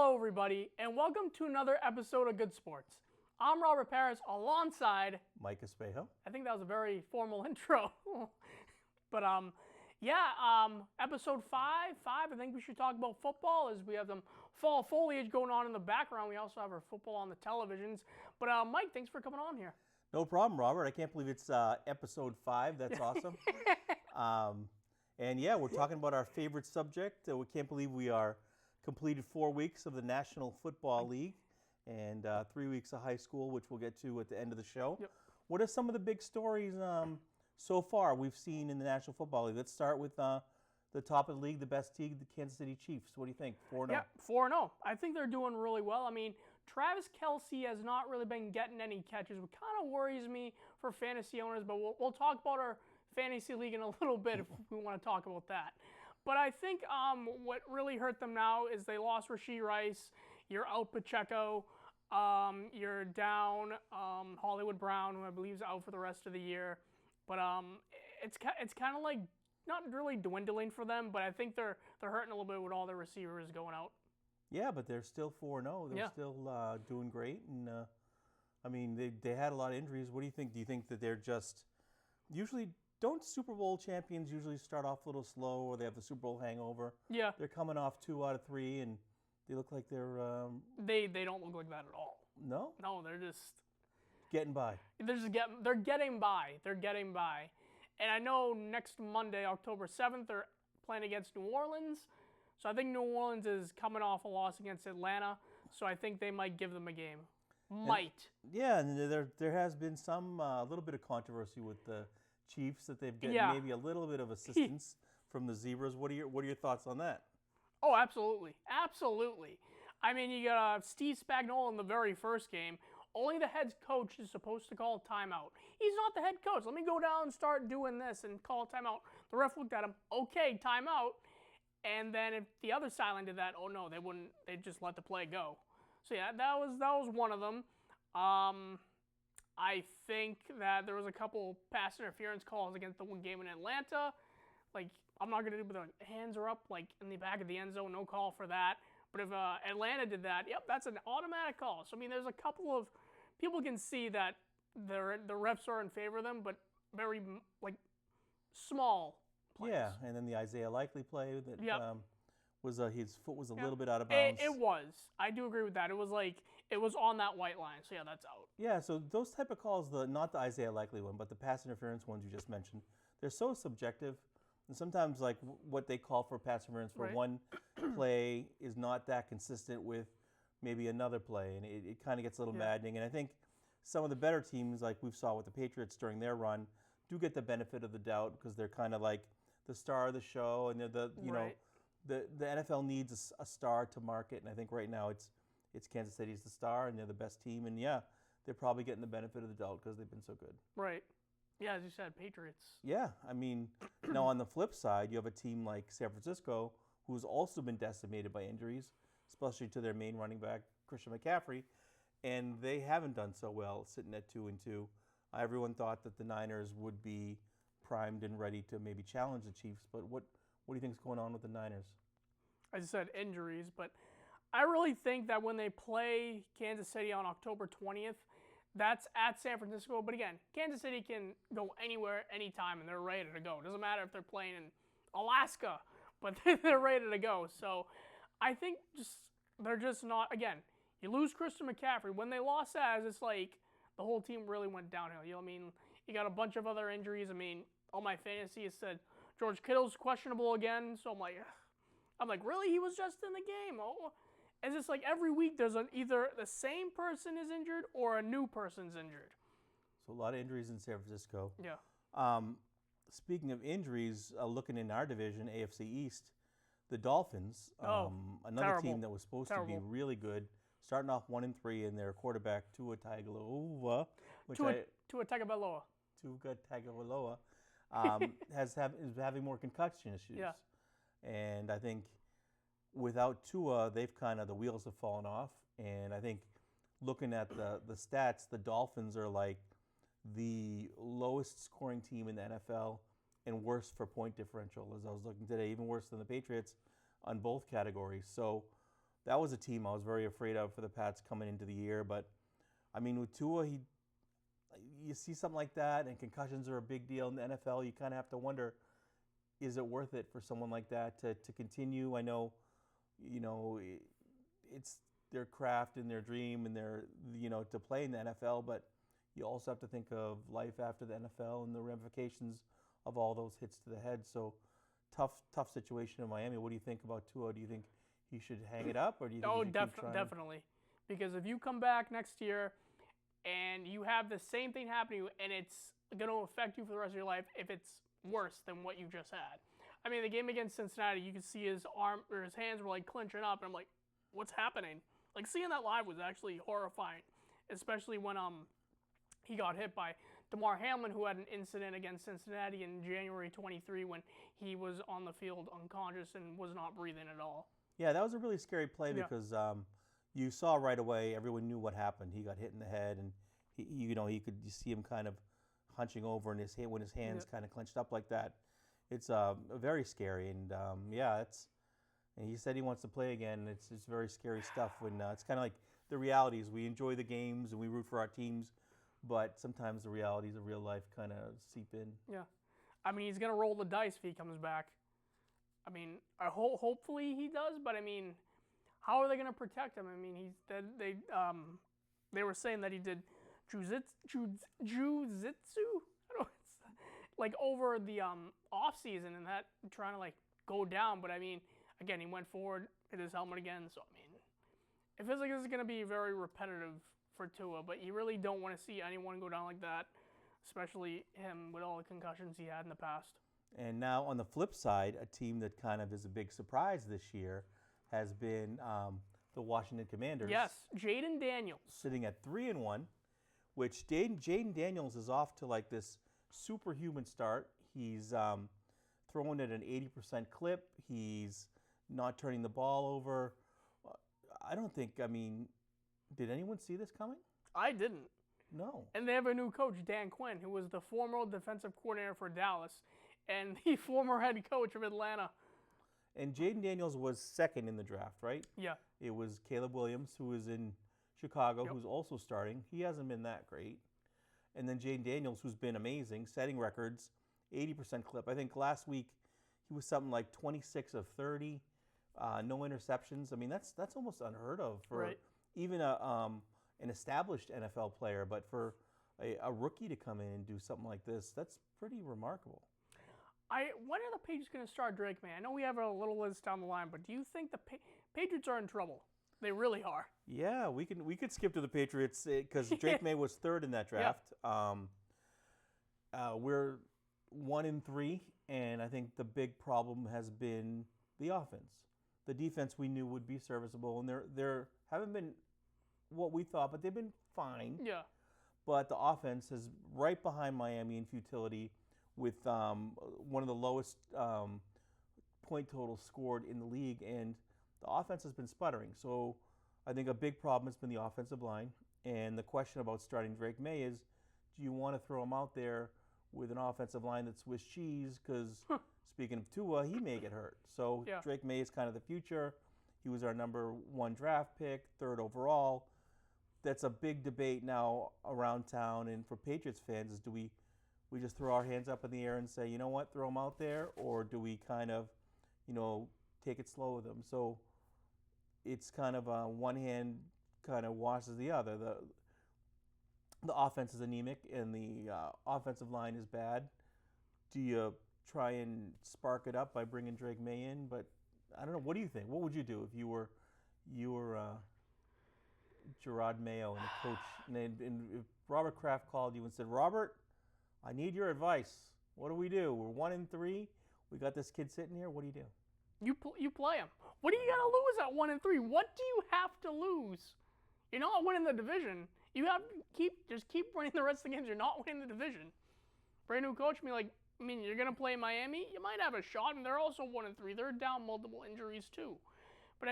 Hello, everybody, and welcome to another episode of Good Sports. I'm Robert Parris alongside Mike Espejo. I think that was a very formal intro. But episode five. I think we should talk about football as we have some fall foliage going on in the background. We also have our football on the televisions. But Mike, thanks for coming on here. No problem, Robert. I can't believe it's episode 5. That's awesome. And yeah, we're talking about our favorite subject. We can't believe we are completed 4 weeks of the National Football League and 3 weeks of high school, which we'll get to at the end of the show. Yep. What are some of the big stories so far we've seen in the National Football League? Let's start with the top of the league, the best team, the Kansas City Chiefs. What do you think? 4-0. Yeah, 4-0. I think they're doing really well. I mean, Travis Kelce has not really been getting any catches, which kind of worries me for fantasy owners, but we'll talk about our fantasy league in a little bit if we want to talk about that. But I think what really hurt them now is they lost Rashee Rice. You're out Pacheco. You're down Hollywood Brown, who I believe is out for the rest of the year. But it's kind of like not really dwindling for them, but I think they're hurting a little bit with all their receivers going out. Yeah, but they're still 4-0. They're still doing great. And, I mean, they had a lot of injuries. What do you think? Do you think that they're just usually – don't Super Bowl champions usually start off a little slow or they have the Super Bowl hangover? Yeah. They're coming off 2 out of 3, and they look like they're They don't look like that at all. No? No, they're just – getting by. They're getting by. They're getting by. And I know next Monday, October 7th, they're playing against New Orleans. So I think New Orleans is coming off a loss against Atlanta. So I think they might give them a game. Might. And there has been some a little bit of controversy with the Chiefs that they've gotten maybe a little bit of assistance from the Zebras. What are your thoughts on that? Oh, absolutely. Absolutely. I mean, you got Steve Spagnuolo in the very first game. Only the head coach is supposed to call a timeout. He's not the head coach. Let me go down and start doing this and call a timeout. The ref looked at him. Okay, timeout. And then if the other sideline did that, oh no, they wouldn't. They'd just let the play go. So yeah, that was one of them. I think that there was a couple pass interference calls against the one game in Atlanta. Like, I'm not going to do, but the hands are up, like, in the back of the end zone. No call for that. But if Atlanta did that, yep, that's an automatic call. So, I mean, there's a couple of people can see that the refs are in favor of them, but very, like, small plays. Yeah, and then the Isaiah Likely play that his foot was a little bit out of bounds. It was. I do agree with that. It was like, it was on that white line. So, yeah, that's out. Yeah, so those type of calls, not the Isaiah Likely one, but the pass interference ones you just mentioned, they're so subjective. And sometimes, like, what they call for pass interference for one play is not that consistent with maybe another play. And it kind of gets a little maddening. And I think some of the better teams, like we saw with the Patriots during their run, do get the benefit of the doubt because they're kind of like the star of the show. And they're the NFL needs a star to market. And I think right now it's Kansas City's the star, and they're the best team. And, yeah, they're probably getting the benefit of the doubt because they've been so good. Right. Yeah, as you said, Patriots. Yeah, I mean, now on the flip side, you have a team like San Francisco who's also been decimated by injuries, especially to their main running back, Christian McCaffrey, and they haven't done so well, sitting at 2-2. Everyone thought that the Niners would be primed and ready to maybe challenge the Chiefs, but what do you think is going on with the Niners? As I said, injuries, but I really think that when they play Kansas City on October 20th, that's at San Francisco. But again, Kansas City can go anywhere, anytime, and they're ready to go. It doesn't matter if they're playing in Alaska, but they're ready to go. So I think they're just not, again, you lose Christian McCaffrey. When they lost that, it's like the whole team really went downhill. You know what I mean? You got a bunch of other injuries. I mean, all my fantasy has said George Kittle's questionable again. So I'm like, really? He was just in the game. Oh. It's just like every week there's either the same person is injured or a new person's injured. So a lot of injuries in San Francisco. Yeah. Speaking of injuries, looking in our division, AFC East, the Dolphins, another team that was supposed to be really good, starting off 1-3, and their quarterback Tua Tagovailoa, Tua Tagovailoa is having more concussion issues. Yeah. And I think without Tua, the wheels have fallen off. And I think looking at the stats, the Dolphins are like the lowest scoring team in the NFL and worse for point differential, as I was looking today, even worse than the Patriots on both categories. So that was a team I was very afraid of for the Pats coming into the year. But I mean, with Tua, you see something like that, and concussions are a big deal in the NFL. You kind of have to wonder, is it worth it for someone like that to continue? I know, it's their craft and their dream and to play in the NFL, but you also have to think of life after the NFL and the ramifications of all those hits to the head. So tough situation in Miami. What do you think about Tua? Do you think he should hang it up, or do you think he should keep trying? Definitely. Because if you come back next year and you have the same thing happen to you, and it's going to affect you for the rest of your life if it's worse than what you just had. I mean, the game against Cincinnati, you could see his arm or his hands were like clenching up, and I'm like, what's happening? Like, seeing that live was actually horrifying, especially when he got hit by DeMar Hamlin, who had an incident against Cincinnati in January 23 when he was on the field unconscious and was not breathing at all. Yeah, that was a really scary play because you saw right away, everyone knew what happened. He got hit in the head, and you could see him kind of hunching over, and when his hands kind of clenched up like that. It's very scary, and and he said he wants to play again. It's very scary stuff when it's kind of like the realities. We enjoy the games and we root for our teams, but sometimes the realities of real life kind of seep in. Yeah, I mean, he's gonna roll the dice if he comes back. I mean, hopefully he does, but I mean, how are they gonna protect him? I mean, they were saying that he did jujitsu. Like over the off season, and that trying to like go down, but I mean, again, he went forward, hit his helmet again. So I mean, it feels like this is going to be very repetitive for Tua, but you really don't want to see anyone go down like that, especially him with all the concussions he had in the past. And now on the flip side, a team that kind of is a big surprise this year has been the Washington Commanders. Yes, Jaden Daniels sitting at 3-1, which Jaden Daniels is off to like this superhuman start. He's throwing at an 80% clip. He's not turning the ball over. I mean, did anyone see this coming? I didn't. No. And they have a new coach, Dan Quinn, who was the former defensive coordinator for Dallas and the former head coach of Atlanta. And Jaden Daniels was second in the draft, right? Yeah. It was Caleb Williams, who was in Chicago, who's also starting. He hasn't been that great. And then Jaden Daniels, who's been amazing, setting records, 80% clip. I think last week he was something like 26 of 30, no interceptions. I mean, that's almost unheard of for even an established NFL player. But for a rookie to come in and do something like this, that's pretty remarkable. When are the Patriots going to start Drake May? I know we have a little list down the line, but do you think the Patriots are in trouble? They really are. Yeah, we could skip to the Patriots because Drake May was third in that draft. We're 1-3, and I think the big problem has been the offense. The defense we knew would be serviceable, and they haven't been what we thought, but they've been fine. Yeah. But the offense is right behind Miami in futility, with one of the lowest point totals scored in the league, and the offense has been sputtering. So I think a big problem has been the offensive line. And the question about starting Drake May is, do you want to throw him out there with an offensive line that's Swiss cheese? Because speaking of Tua, he may get hurt. So Drake May is kind of the future. He was our number 1 draft pick, 3rd overall. That's a big debate now around town. And for Patriots fans, is do we just throw our hands up in the air and say, you know what, throw him out there? Or do we kind of, take it slow with him? So it's kind of one hand kind of washes the other. The offense is anemic and the offensive line is bad. Do you try and spark it up by bringing Drake May in? But I don't know. What do you think? What would you do if you were Gerard Mayo and the coach, and if Robert Kraft called you and said, Robert, I need your advice. What do we do? We're 1-3. We got this kid sitting here. What do you do? You play him. What do you got to lose at 1-3? What do you have to lose? You're not winning the division. You have to keep winning the rest of the games. You're not winning the division. Brand new coach, you're going to play Miami. You might have a shot, and they're also 1-3. They're down multiple injuries too. But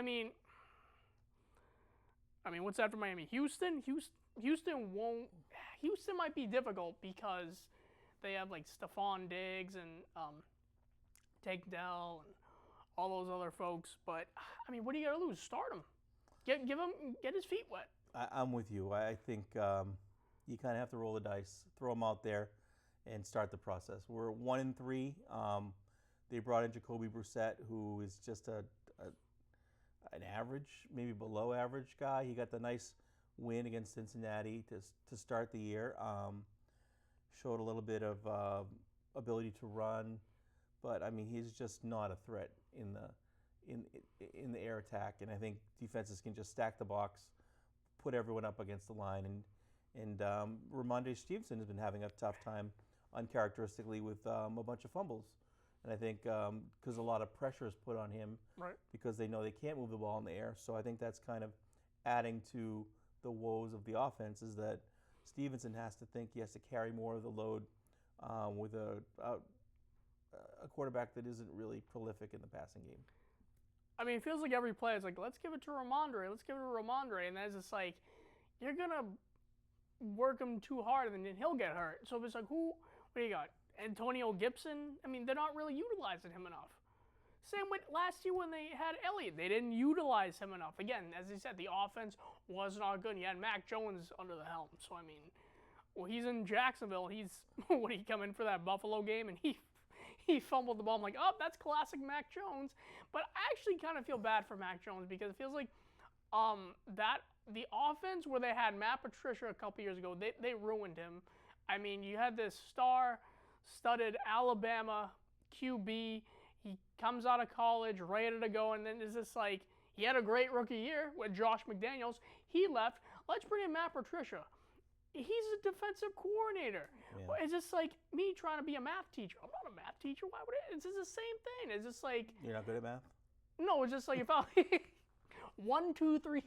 what's that for Miami? Houston might be difficult because they have like Stephon Diggs and Tank Dell and all those other folks. But what do you got to lose? Start them. Get his feet wet. I'm with you. I think you kind of have to roll the dice, throw them out there, and start the process. We're 1-3. They brought in Jacoby Brissett, who is just an average, maybe below average guy. He got the nice win against Cincinnati to start the year. Showed a little bit of ability to run, but I mean he's just not a threat in the air attack. And I think defenses can just stack the box, put everyone up against the line, and Ramondre Stevenson has been having a tough time uncharacteristically with a bunch of fumbles. And I think because a lot of pressure is put on him because they know they can't move the ball in the air. So I think that's kind of adding to the woes of the offense is that Stevenson has to think he has to carry more of the load with a quarterback that isn't really prolific in the passing game. I mean, it feels like every play is like, let's give it to Ramondre, let's give it to Ramondre. And then it's just like, you're going to work him too hard and then he'll get hurt. So it's like, what do you got? Antonio Gibson? I mean, they're not really utilizing him enough. Same with last year when they had Elliott. They didn't utilize him enough. Again, as I said, the offense was not good. You had Mac Jones under the helm. So, I mean, well, he's in Jacksonville. When he come in for that Buffalo game and he fumbled the ball. I'm like, oh, that's classic Mac Jones. But I actually kind of feel bad for Mac Jones because it feels like that the offense where they had Matt Patricia a couple years ago, they ruined him. I mean, you had this star-studded Alabama QB. He comes out of college ready to go, and then it's just like he had a great rookie year with Josh McDaniels. He left. Let's bring in Matt Patricia. He's a defensive coordinator. Yeah. It's just like me trying to be a math teacher. I'm not a math teacher. Why would it? It's just the same thing. It's just like you're not good at math. No, it's just like if I 1, 2, 3.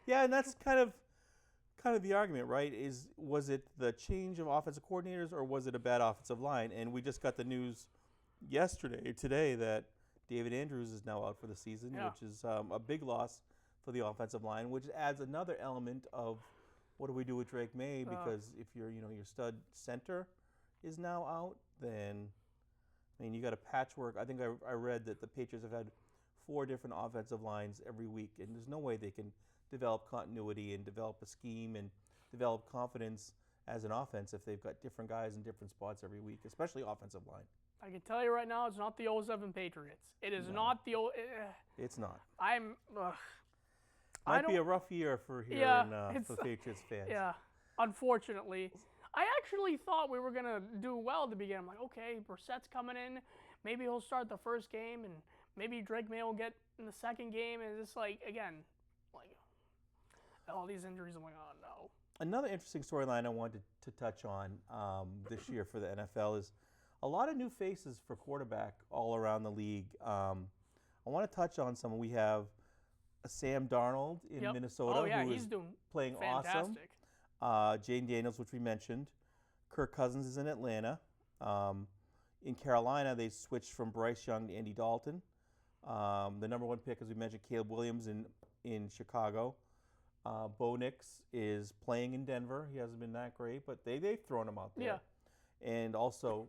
Yeah, and that's kind of the argument, right? Was it the change of offensive coordinators or was it a bad offensive line? And we just got the news today that David Andrews is now out for the season, which is a big loss for the offensive line, which adds another element of what do we do with Drake May? Because if your stud center is now out, then I mean you got a patchwork. I think I read that the Patriots have had 4 different offensive lines every week, and there's no way they can develop continuity and develop a scheme and develop confidence as an offense if they've got different guys in different spots every week, especially offensive line. I can tell you right now, it's not the 07 Patriots. It is not the It's not. Might be a rough year for for the Patriots fans. Yeah, unfortunately. I actually thought we were going to do well at the beginning. I'm like, okay, Brissett's coming in. Maybe he'll start the first game, and maybe Drake May will get in the second game. And it's like, again, like all these injuries. I'm like, oh, no. Another interesting storyline I wanted to touch on this year for the NFL is a lot of new faces for quarterback all around the league. I want to touch on some. We have Sam Darnold in Minnesota, who is playing fantastic. Awesome. Jane Daniels, which we mentioned. Kirk Cousins is in Atlanta. In Carolina, they switched from Bryce Young to Andy Dalton. The number 1 pick, as we mentioned, Caleb Williams in Chicago. Bo Nix is playing in Denver. He hasn't been that great, but they've thrown him out there. Yeah. And also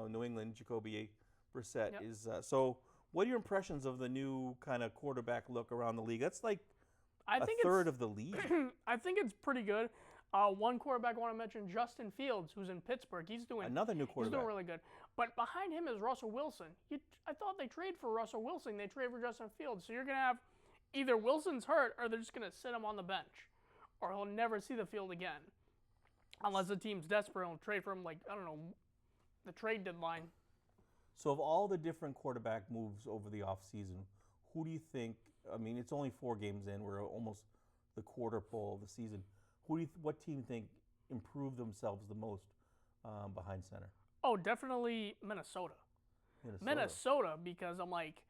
New England, Jacoby Brissett is so. What are your impressions of the new kind of quarterback look around the league? That's like a third of the league. I think it's pretty good. One quarterback I want to mention, Justin Fields, who's in Pittsburgh. Another new quarterback. He's doing really good. But behind him is Russell Wilson. I thought they traded for Russell Wilson. They traded for Justin Fields. So you're going to have either Wilson's hurt or they're just going to sit him on the bench. Or he'll never see the field again. Unless the team's desperate and will trade for him like, I don't know, the trade deadline. So of all the different quarterback moves over the offseason, who do you think, I mean, it's only 4 games in. We're almost the quarter pole of the season. What team do you think improved themselves the most behind center? Oh, definitely Minnesota. Minnesota, because I'm like,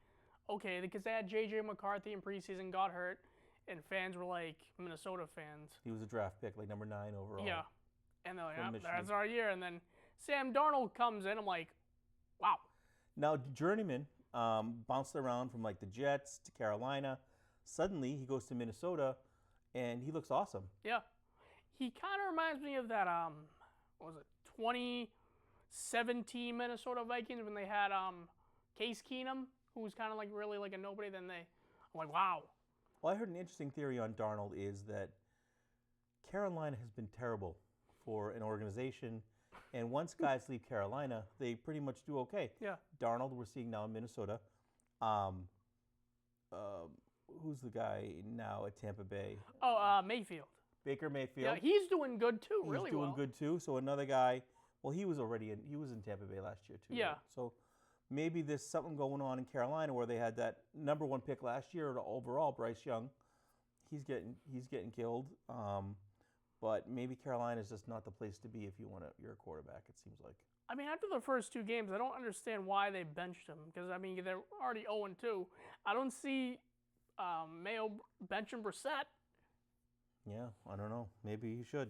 okay, because they had J.J. McCarthy in preseason, got hurt, and fans were like, Minnesota fans. He was a draft pick, like number 9 overall. Yeah. And they're like, that's our year. And then Sam Darnold comes in. I'm like, wow. Now, Journeyman bounced around from like the Jets to Carolina. Suddenly, he goes to Minnesota, and he looks awesome. Yeah. He kind of reminds me of that, 2017 Minnesota Vikings when they had Case Keenum, who was kind of like really like a nobody. I'm like, wow. Well, I heard an interesting theory on Darnold is that Carolina has been terrible for an organization, and once guys leave Carolina, they pretty much do okay. Yeah. Darnold, we're seeing now in Minnesota. Who's the guy now at Tampa Bay? Oh, Mayfield. Baker Mayfield. Yeah, he's doing good too. Really He's doing well. good too. So another guy. Well, he was in Tampa Bay last year too. Yeah. Right? So maybe there's something going on in Carolina where they had that number 1 pick last year overall, Bryce Young. He's getting killed. But maybe Carolina is just not the place to be if you're a quarterback. It seems like. I mean, after the first 2 games, I don't understand why they benched him because I mean they're already 0-2. I don't see Mayo benching Brissett. Yeah, I don't know. Maybe he should.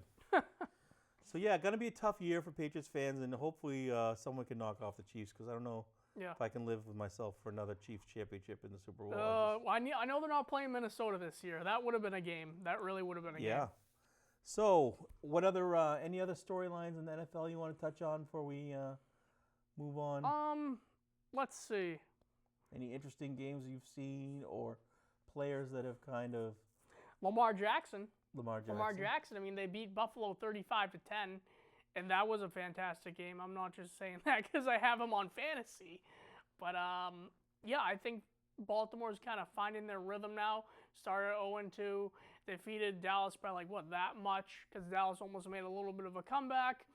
So yeah, gonna be a tough year for Patriots fans, and hopefully someone can knock off the Chiefs because I don't know if I can live with myself for another Chiefs championship in the Super Bowl. I know they're not playing Minnesota this year. That would have been a game. That really would have been a game. Yeah. So, what other any other storylines in the NFL you want to touch on before we move on? Let's see. Any interesting games you've seen or players that have kind of Lamar Jackson. Lamar Jackson. I mean, they beat Buffalo 35-10, and that was a fantastic game. I'm not just saying that because I have him on fantasy, but yeah, I think Baltimore's kind of finding their rhythm now. Started 0-2, defeated Dallas by that much because Dallas almost made a little bit of a comeback,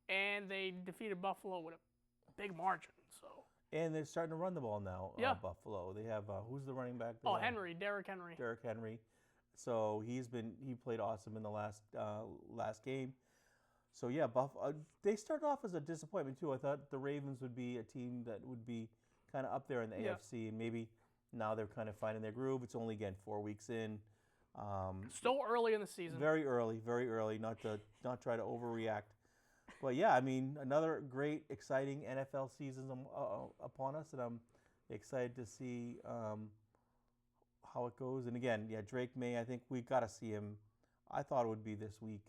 and they defeated Buffalo with a big margin. So. And they're starting to run the ball now. Yeah. Buffalo. They have who's the running back? Derrick Henry. Derrick Henry. So he played awesome in the last game. So yeah, they started off as a disappointment too. I thought the Ravens would be a team that would be kind of up there in the AFC, and maybe now they're kind of finding their groove. It's only 4 weeks in. Still early in the season. Very early. Not try to overreact. But yeah, I mean, another great, exciting NFL season upon us, and I'm excited to see how it goes. And again, Drake May, I think we got to see him. I thought it would be this week.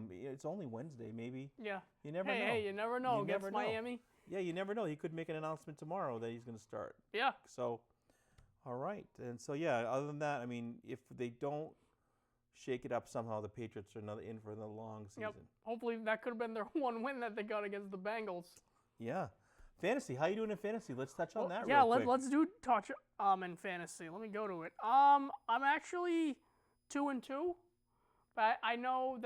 It's only Wednesday, maybe. Yeah. You never know. Hey, you never know against Miami. Yeah, you never know. He could make an announcement tomorrow that he's going to start. Yeah. So, all right. And so, yeah, other than that, I mean, if they don't shake it up somehow, the Patriots are in for another long season. Yep. Hopefully that could have been their one win that they got against the Bengals. Yeah. Fantasy. How you doing in fantasy? Let's touch on that real quick. Let's do touch in fantasy. Let me go to it. I'm actually 2-2. But I know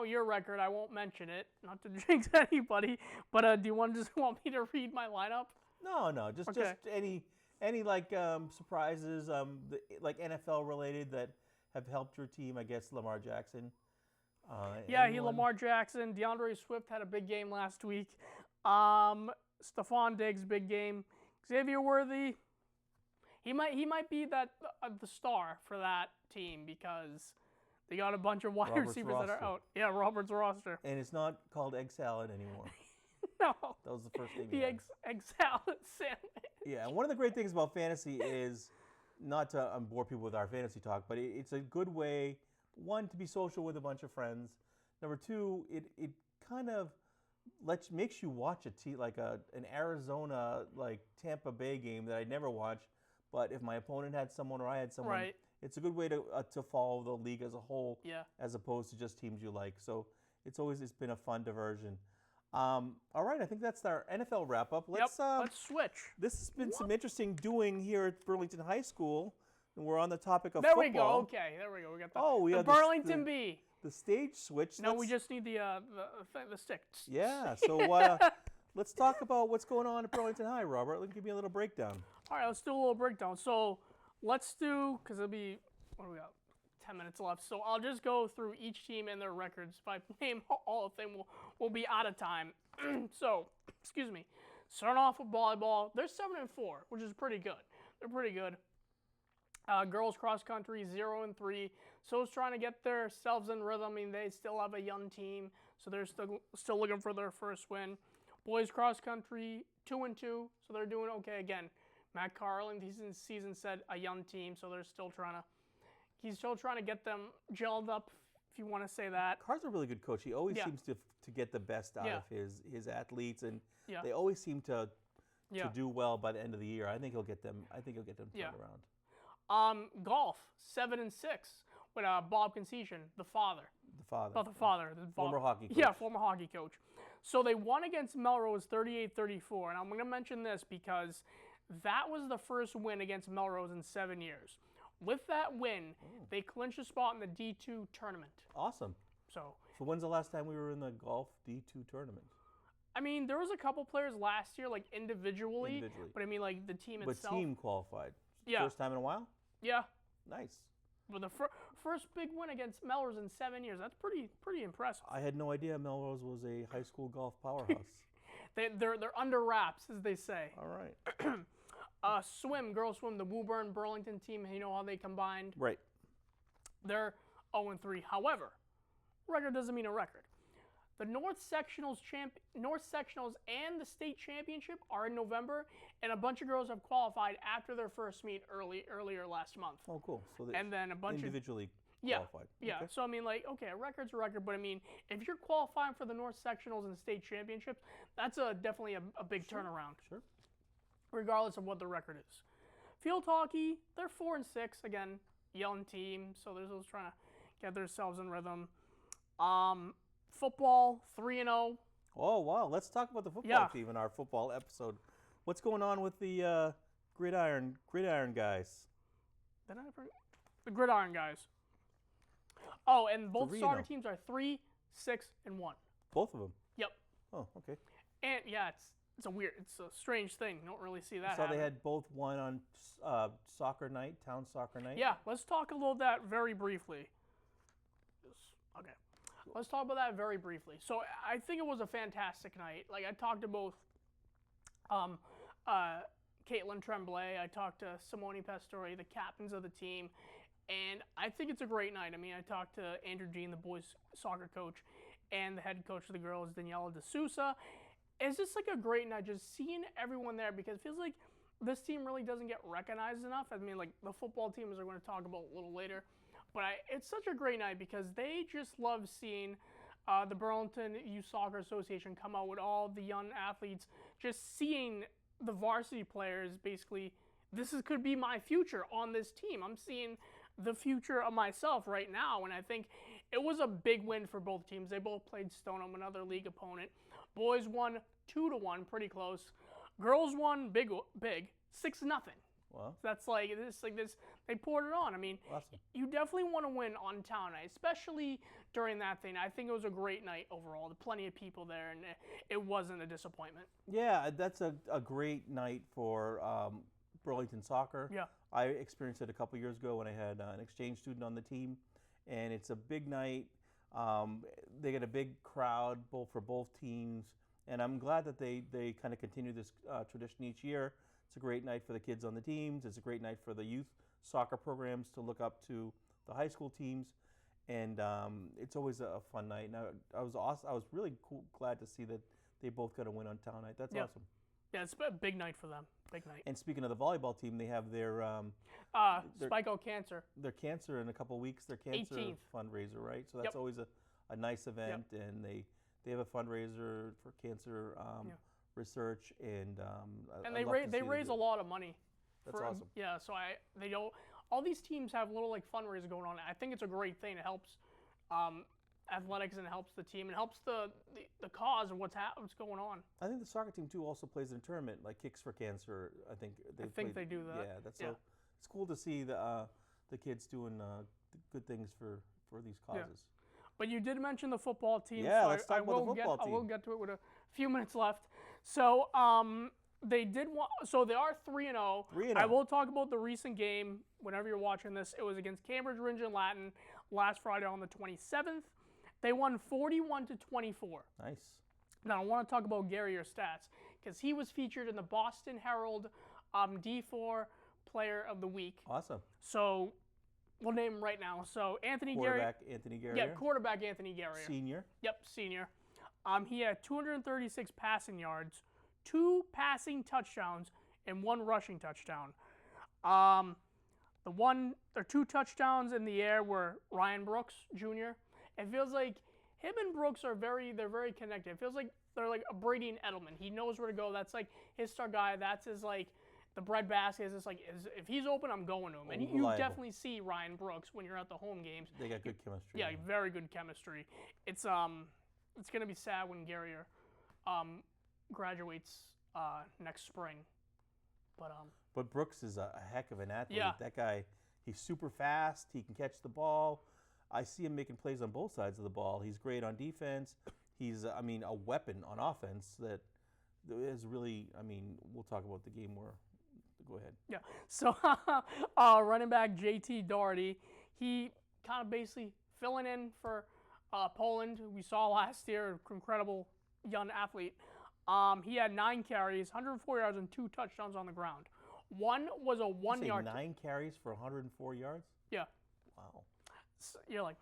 your record. I won't mention it, not to jinx anybody. But do you want me to read my lineup? No. Just any surprises, like NFL related that have helped your team. I guess Lamar Jackson. Lamar Jackson. DeAndre Swift had a big game last week. Stephon Diggs, big game. Xavier Worthy, he might be the star for that team because they got a bunch of wide receivers that are out. Yeah, Robert's roster. And it's not called egg salad anymore. No. That was the first thing. The egg salad sandwich. Yeah, and one of the great things about fantasy is, not to bore people with our fantasy talk, but it's a good way, one, to be social with a bunch of friends. Number two, it kind of makes you watch an Arizona Tampa Bay game that I'd never watch, but if my opponent had someone or I had someone, right. It's a good way to follow the league as a whole, as opposed to just teams you like. So it's been a fun diversion. All right, I think that's our NFL wrap up. Let's switch. This has been some interesting doing here at Burlington High School, and we're on the topic of football. We go. Okay, there we go. We got the Burlington B. The stage switch. No, we just need the stick. Yeah. So let's talk about what's going on at Burlington High, Robert. Give me a little breakdown. All right, let's do a little breakdown. So let's do, because it'll be, what do we got? 10 minutes left. So I'll just go through each team and their records. If I name all of them, we'll be out of time. So, excuse me. Starting off with volleyball, they're 7-4, which is pretty good. They're pretty good. Girls cross country 0-3. So it's trying to get themselves in rhythm. I mean, they still have a young team, so they're still looking for their first win. Boys cross country 2-2, so they're doing okay again. Matt Carlin, this season said a young team, so he's still trying to get them gelled up, if you want to say that. Carr's a really good coach. He always seems to get the best out of his athletes, and they always seem to do well by the end of the year. I think he'll get them turned around. Golf, 7-6 with Bob Concession, the father. The father. Not the father. The Former hockey coach. Yeah, former hockey coach. So they won against Melrose 38-34, and I'm going to mention this because that was the first win against Melrose in 7 years. With that win, they clinched a spot in the D2 tournament. Awesome. So when's the last time we were in the golf D2 tournament? I mean, there was a couple players last year, like individually. But I mean, like the team itself. But team qualified. Yeah. First time in a while? Yeah. Nice. But the first big win against Melrose in 7 years. That's pretty impressive. I had no idea Melrose was a high school golf powerhouse. They're under wraps, as they say. All right. Girls swim, the Woburn Burlington team, you know how they combined? Right. They're 0-3. However, record doesn't mean a record. The North Sectionals and the state championship are in November, and a bunch of girls have qualified after their first meet earlier last month. Oh, cool. So they and then a bunch individually yeah, qualified. Yeah. Okay. So I mean, like, okay, a record's a record, but I mean, if you're qualifying for the North Sectionals and state championships, that's definitely a big turnaround. Sure. Regardless of what the record is. Field hockey, they're 4-6 again, young team, so there's those trying to get themselves in rhythm. Football 3-0. Oh wow! Let's talk about the football team in our football episode. What's going on with the gridiron guys? The gridiron guys. Oh, and both 3-0. soccer teams are 3-6-1. Both of them. Yep. Oh, okay. And yeah, it's a strange thing. You don't really see that. So happen. they had both won on soccer night, town soccer night. Yeah, let's talk a little that very briefly. Okay, let's talk about that very briefly. So I think it was a fantastic night. Like I talked to both, Caitlin Tremblay. I talked to Simone Pastore, the captains of the team, and I think it's a great night. I mean, I talked to Andrew Jean, the boys soccer coach, and the head coach of the girls, Daniela D'Souza. It's just like a great night, just seeing everyone there, because it feels like this team really doesn't get recognized enough. I mean, like the football team, as we're going to talk about a little later, but it's such a great night because they just love seeing the Burlington Youth Soccer Association come out with all the young athletes, just seeing the varsity players basically, could be my future on this team. I'm seeing the future of myself right now, and I think it was a big win for both teams. They both played Stoneham, another league opponent. Boys won 2-1, pretty close. Girls won big, 6-0. Wow. That's like this. They poured it on. I mean, awesome. You definitely want to win on town night, especially during that thing. I think it was a great night overall. There were plenty of people there, and it wasn't a disappointment. Yeah, that's a great night for Burlington soccer. Yeah. I experienced it a couple years ago when I had an exchange student on the team, and it's a big night. They get a big crowd for both teams, and I'm glad that they kind of continue this tradition each year. It's a great night for the kids on the teams. It's a great night for the youth soccer programs to look up to the high school teams, and it's always a fun night. And I was really glad to see that they both got a win on town night. That's awesome. Yeah, it's a big night for them. Big night. And speaking of the volleyball team, they have their Spike Cancer. Their cancer in a couple of weeks. Their cancer 18th. fundraiser, right? So that's always a nice event, and they have a fundraiser for cancer research, and they raise a lot of money. That's awesome. Yeah, so all these teams have little like fundraisers going on. I think it's a great thing. It helps athletics and it helps the team and helps the cause of what's going on. I think the soccer team too also plays in a tournament like Kicks for Cancer. I think they do that. Yeah, so it's cool to see the kids doing good things for these causes. Yeah. But you did mention the football team. Yeah, so let's talk about the football team. I will get to it with a few minutes left. So they are 3-0. 3-0. I will talk about the recent game whenever you're watching this. It was against Cambridge Ridge and Latin last Friday on the 27th. They won 41-24. Nice. Now I want to talk about Garrier's stats because he was featured in the Boston Herald D4 Player of the Week. Awesome. So we'll name him right now. So Anthony Garrier. Anthony Garrier. Yeah, quarterback Anthony Garrier. Senior. Yep, senior. He had 236 passing yards, 2 passing touchdowns, and 1 rushing touchdown. Their 2 touchdowns in the air were Ryan Brooks Jr. It feels like him and Brooks they're very connected. It feels like they're like a Brady and Edelman. He knows where to go. That's like his star guy. That's his like the breadbasket is just like, if he's open, I'm going to him. And you Reliable. definitely see Ryan Brooks when you're at the home games. They got good chemistry. Yeah, very good chemistry. It's gonna be sad when Gary graduates next spring, But Brooks is a heck of an athlete. Yeah. That guy, he's super fast. He can catch the ball. I see him making plays on both sides of the ball. He's great on defense. He's, a weapon on offense that is really, we'll talk about the game more. Go ahead. Yeah. So running back JT Doherty, he kind of basically filling in for Poland, who we saw last year, incredible young athlete. He had 9 carries, 104 yards, and 2 touchdowns on the ground. One was a 1 yard. 9 carries for 104 yards? Yeah. Wow. So you're like,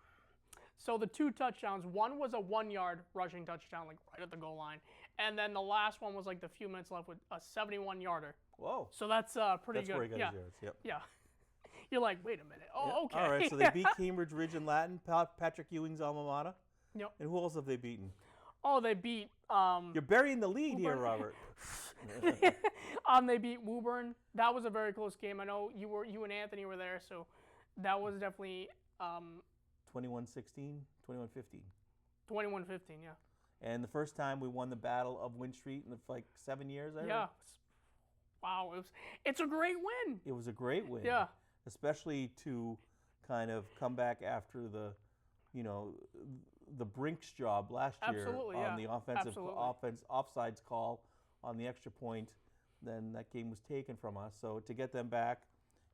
so the 2 touchdowns, one was a 1 yard rushing touchdown, like right at the goal line. And then the last one was like the few minutes left with a 71 yarder. Whoa. So that's pretty That's good. where he got his yards. Yep. Yeah. You're like, wait a minute. Oh, Yeah. okay. All right, so they beat Cambridge Ridge and Latin, Patrick Ewing's alma mater. Yep. And who else have they beaten? Oh, they beat. You're burying the lead here, Robert. They beat Woburn. That was a very close game. I know you and Anthony were there, so that was definitely 21-16, 21-15. 21-15, yeah. And the first time we won the Battle of Wynn Street in 7 years, I heard. Yeah. Wow, it's a great win. It was a great win. Yeah. Especially to kind of come back after the Brinks job last year Absolutely, on yeah. the Absolutely. offsides call on the extra point. Then that game was taken from us. So to get them back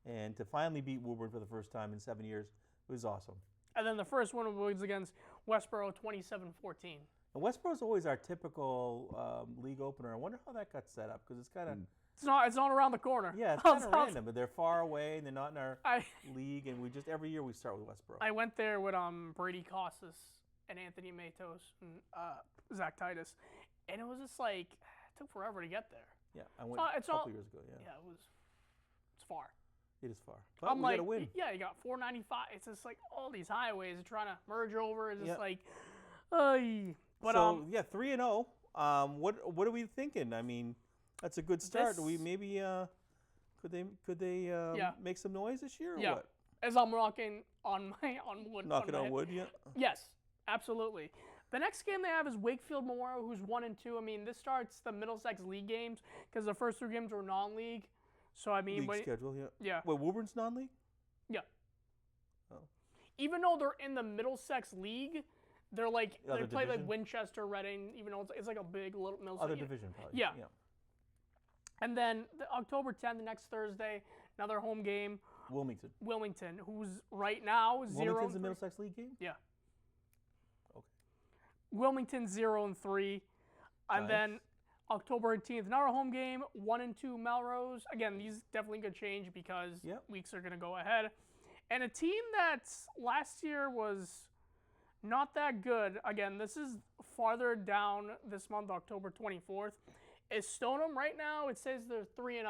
and to finally beat Woburn for the first time in 7 years, it was awesome. And then the first one was against Westboro, 27-14. And Westboro's always our typical league opener. I wonder how that got set up because it's kind of It's not around the corner. yeah, it's kind of random. But they're far away and they're not in our league. And we just every year we start with Westboro. I went there with Brady Costas and Anthony Matos and Zach Titus, and it was just like it took forever to get there. Yeah, I went a couple years ago. Yeah, it's far. It is far. But I'm we like, got to win. yeah, you got 495. It's just like all these highways are trying to merge over. It's just like, but so 3-0. What are we thinking? That's a good start. This, We maybe could they make some noise this year or yeah. what? As I'm knocking on wood. Knocking on wood, yeah. Yes, absolutely. The next game they have is Wakefield Memorial, who's 1-2. This starts the Middlesex League games because the first 3 games were non-league. So League schedule, yeah. Yeah. Wait, Woburn's non-league? Yeah. Oh. Even though they're in the Middlesex League, they're like Other they play division? like Winchester, Reading. Even though it's like a big little Middlesex. Other division, probably. Yeah. And then October 10th, the next Thursday, another home game. Wilmington, who's right now 0-3. Wilmington's a Middlesex League game? Yeah. Okay. Wilmington 0-3, and Nice. then October 18th, another home game, 1-2 Melrose. Again, these definitely could change because weeks are going to go ahead. And a team that last year was not that good. Again, this is farther down this month, October 24th. Is Stoneham right now? It says they're 3-0,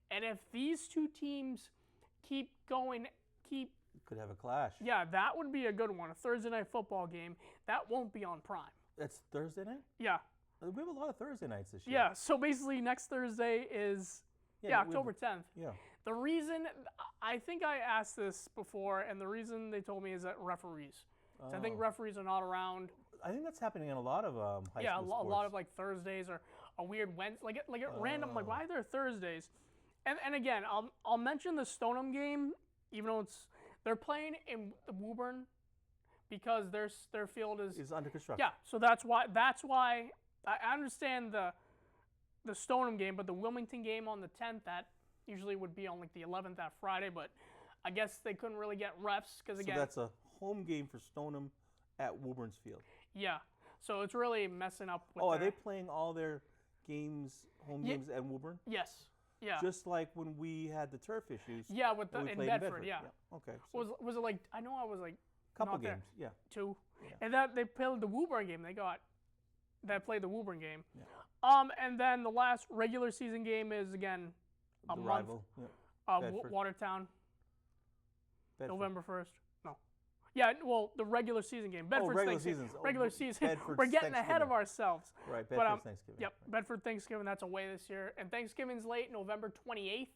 and if these two teams keep going, could have a clash. yeah, that would be a good one. A Thursday night football game that won't be on Prime. That's Thursday night? Yeah. We have a lot of Thursday nights this year. Yeah, so basically next Thursday is October 10th. Yeah. The reason, I think I asked this before, and the reason they told me is that referees. So I think referees are not around. I think that's happening in a lot of high Yeah, school a sports. lot of like Thursdays or a weird Wednesday, like at random, like why are there Thursdays? And again, I'll mention the Stoneham game, even though they're playing in Woburn because their field is under construction. Yeah, so that's why I understand the Stoneham game, but the Wilmington game on the 10th, that usually would be on like the 11th, that Friday, but I guess they couldn't really get refs because again. So that's a home game for Stoneham at Woburn's field. Yeah, so it's really messing up with are they playing all their games, home games at Woburn? Yes. Yeah. Just like when we had the turf issues. Yeah, with when we in played Bedford, yeah. Okay. So Was it like, I know I was like couple not games, there. yeah. 2. Yeah. And that they played the Woburn game. They played the Woburn game. Yeah. And then the last regular season game is again a The month. rival. Yeah. Bedford. Watertown. Bedford. November 1st. No. Yeah, well, the regular season game. Bedford's regular Thanksgiving. seasons. Regular season. Bedford's We're getting ahead of Thanksgiving. ourselves. Right, But, Bedford's Thanksgiving. Yep, Right. Bedford Thanksgiving, that's away this year. And Thanksgiving's late, November 28th.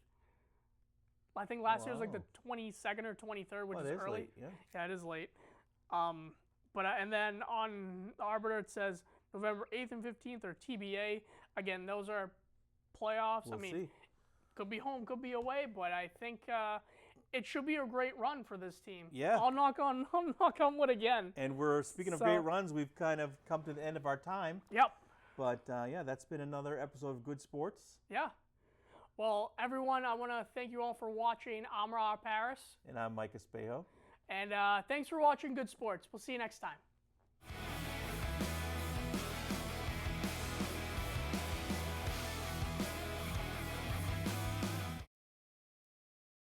I think last year was like the 22nd or 23rd, which Oh, is it is early. late, yeah. Yeah, it is late. And then on the Arbiter it says November 8th and 15th are TBA. Again, those are playoffs. We'll see. Could be home, could be away, but I think it should be a great run for this team. Yeah. I'll knock on wood again. And we're speaking of great runs, we've kind of come to the end of our time. Yep. But yeah, that's been another episode of Good Sports. Yeah. Well, everyone, I want to thank you all for watching. I'm Parris. And I'm Mike Espejo. And thanks for watching Good Sports. We'll see you next time.